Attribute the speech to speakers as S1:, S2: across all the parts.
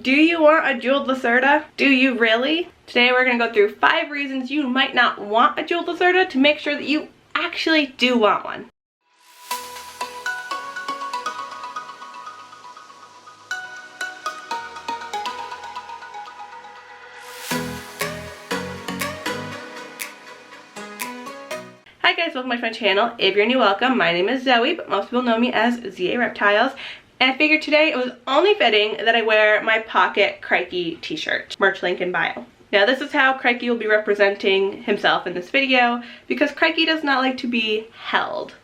S1: Do you want a 𝘎𝙪𝙨𝙾 Lacerta? Do you really? Today we're going to go through 5 reasons you might not want a 𝘎𝙪𝙨𝙾 Lacerta to make sure that you actually do want one. Hi guys, welcome back to my channel. If you're new, welcome. My name is Zoe, but most people know me as ZA Reptiles. And I figured today it was only fitting that I wear my pocket 𝘼𝙪𝙨 t-shirt. Merch link in bio. Now this is how 𝘼𝙪𝙨 will be representing himself in this video, because 𝘼𝙪𝙨 does not like to be held,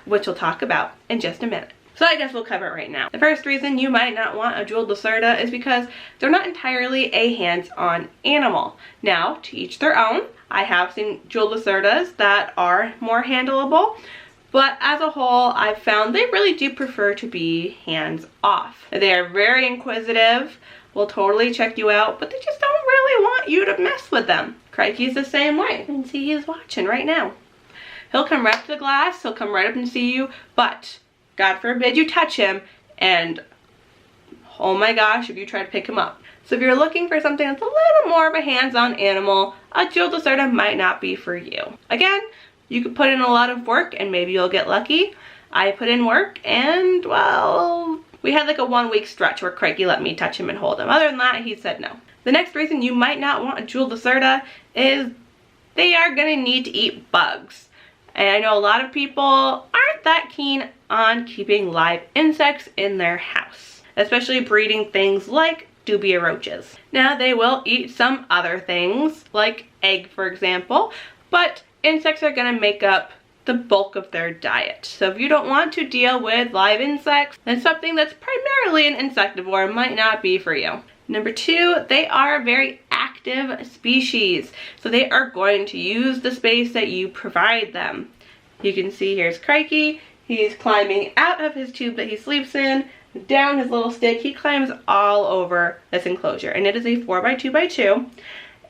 S1: which we'll talk about in just a minute. So I guess we'll cover it right now. The first reason you might not want a 𝘎𝙪𝙨𝙾 Lacerta is because they're not entirely a hands-on animal. Now, to each their own. I have seen 𝘎𝙪𝙨𝙾 Lacertas that are more handleable, but as a whole, I've found they really do prefer to be hands-off. They are very inquisitive, will totally check you out, but they just don't really want you to mess with them. 𝘼𝙪𝙨's the same way. You can see he's watching right now. He'll come right up to the glass, he'll come right up and see you, but God forbid you touch him, and oh my gosh, if you try to pick him up. So if you're looking for something that's a little more of a hands-on animal, a 𝘎𝙪𝙨𝙾 Lacerta might not be for you. Again, you could put in a lot of work and maybe you'll get lucky. I put in work and, well, we had like a 1-week stretch where 𝘼𝙪𝙨 let me touch him and hold him. Other than that, he said no. The next reason you might not want a 𝘎𝙪𝙨𝙾 Lacerta is they are going to need to eat bugs. And I know a lot of people aren't that keen on keeping live insects in their house, especially breeding things like dubia roaches. Now they will eat some other things like egg, for example, but insects are going to make up the bulk of their diet. So if you don't want to deal with live insects, then something that's primarily an insectivore might not be for you. Number 2, they are a very active species, so they are going to use the space that you provide them. You can see here's 𝘼𝙪𝙨. He's climbing out of his tube that he sleeps in, down his little stick. He climbs all over this enclosure, and it is a 4x2x2.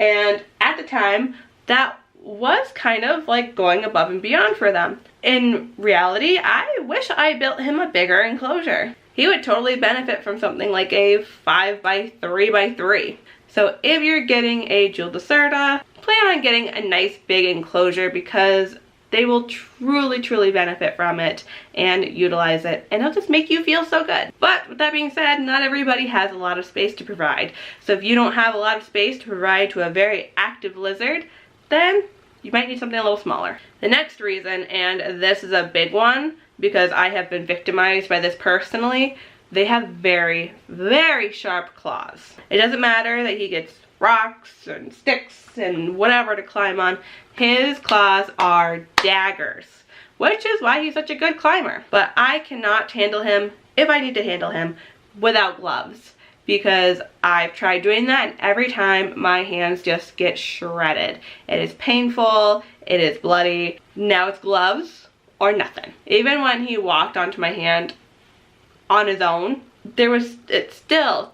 S1: And at the time, that was kind of like going above and beyond for them. In reality, I wish I built him a bigger enclosure. He would totally benefit from something like a 5x3x3. So if you're getting a 𝘎𝙪𝙨𝙾 Lacerta, plan on getting a nice big enclosure because they will truly benefit from it and utilize it, and it'll just make you feel so good. But with that being said, not everybody has a lot of space to provide. So if you don't have a lot of space to provide to a very active lizard, then you might need something a little smaller. The next reason, and this is a big one because I have been victimized by this personally, they have very sharp claws. It doesn't matter that he gets rocks and sticks and whatever to climb on. His claws are daggers, which is why he's such a good climber. But I cannot handle him, if I need to handle him, without gloves, because I've tried doing that and every time my hands just get shredded. It is painful, it is bloody. Now it's gloves or nothing. Even when he walked onto my hand on his own, you could still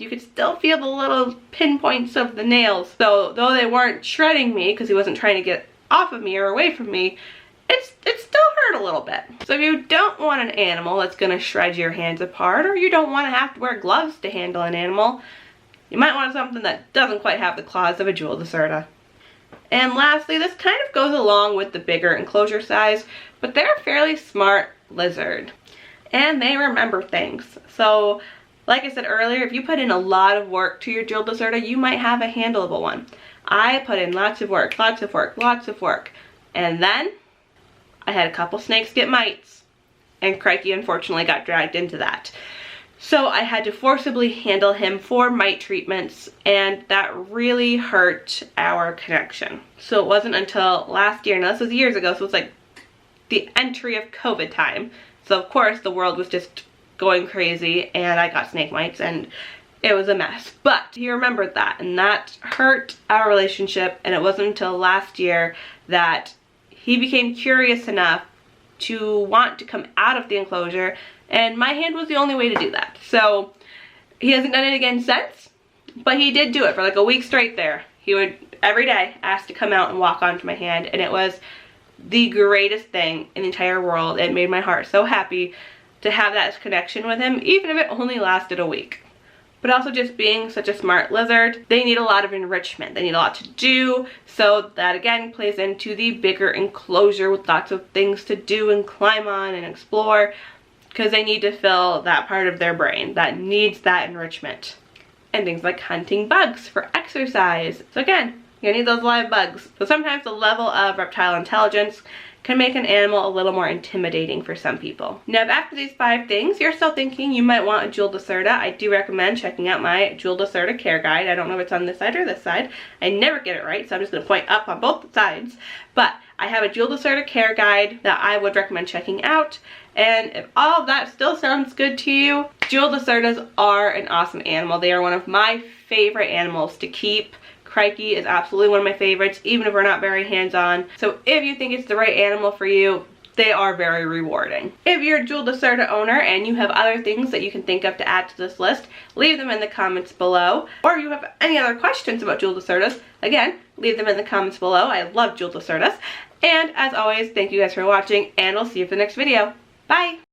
S1: feel the little pinpoints of the nails. So though they weren't shredding me because he wasn't trying to get off of me or away from me, it still hurt a little bit. So if you don't want an animal that's going to shred your hands apart, or you don't want to have to wear gloves to handle an animal, you might want something that doesn't quite have the claws of a 𝘎𝙪𝙨𝙾 Lacerta. And lastly, this kind of goes along with the bigger enclosure size, but they're a fairly smart lizard and they remember things. So like I said earlier, if you put in a lot of work to your 𝘎𝙪𝙨𝙾 Lacerta, you might have a handleable one. I put in lots of work, and then I had a couple snakes get mites, and 𝘼𝙪𝙨 unfortunately got dragged into that. So I had to forcibly handle him for mite treatments, and that really hurt our connection. So it wasn't until last year, now this was years ago, so it was like the entry of COVID time. So of course the world was just going crazy and I got snake mites and it was a mess. But he remembered that, and that hurt our relationship, and it wasn't until last year that he became curious enough to want to come out of the enclosure, and my hand was the only way to do that. So he hasn't done it again since, but he did do it for like a week straight there. He would every day ask to come out and walk onto my hand, and it was the greatest thing in the entire world. It made my heart so happy to have that connection with him, even if it only lasted a week. but also just being such a smart lizard, they need a lot of enrichment. They need a lot to do, so that again plays into the bigger enclosure with lots of things to do and climb on and explore, because they need to fill that part of their brain that needs that enrichment. And things like hunting bugs for exercise. So again, you need those live bugs. So sometimes the level of reptile intelligence can make an animal a little more intimidating for some people. Now, if after these 5 things you're still thinking you might want a 𝘎𝙪𝙨, I do recommend checking out my 𝘎𝙪𝙨 care guide. I don't know if it's on this side or this side. I never get it right, so I'm just going to point up on both sides. But I have a 𝘎𝙪𝙨 care guide that I would recommend checking out. And if all of that still sounds good to you, 𝘎𝙪𝙨s are an awesome animal. They are one of my favorite animals to keep. Crikey is absolutely one of my favorites, even if we're not very hands-on. So if you think it's the right animal for you, they are very rewarding. If you're a 𝘎𝙪𝙨 owner and you have other things that you can think of to add to this list, leave them in the comments below. Or if you have any other questions about 𝘎𝙪𝙨s, again, leave them in the comments below. I love 𝘎𝙪𝙨s. And as always, thank you guys for watching, and I'll see you for the next video. Bye!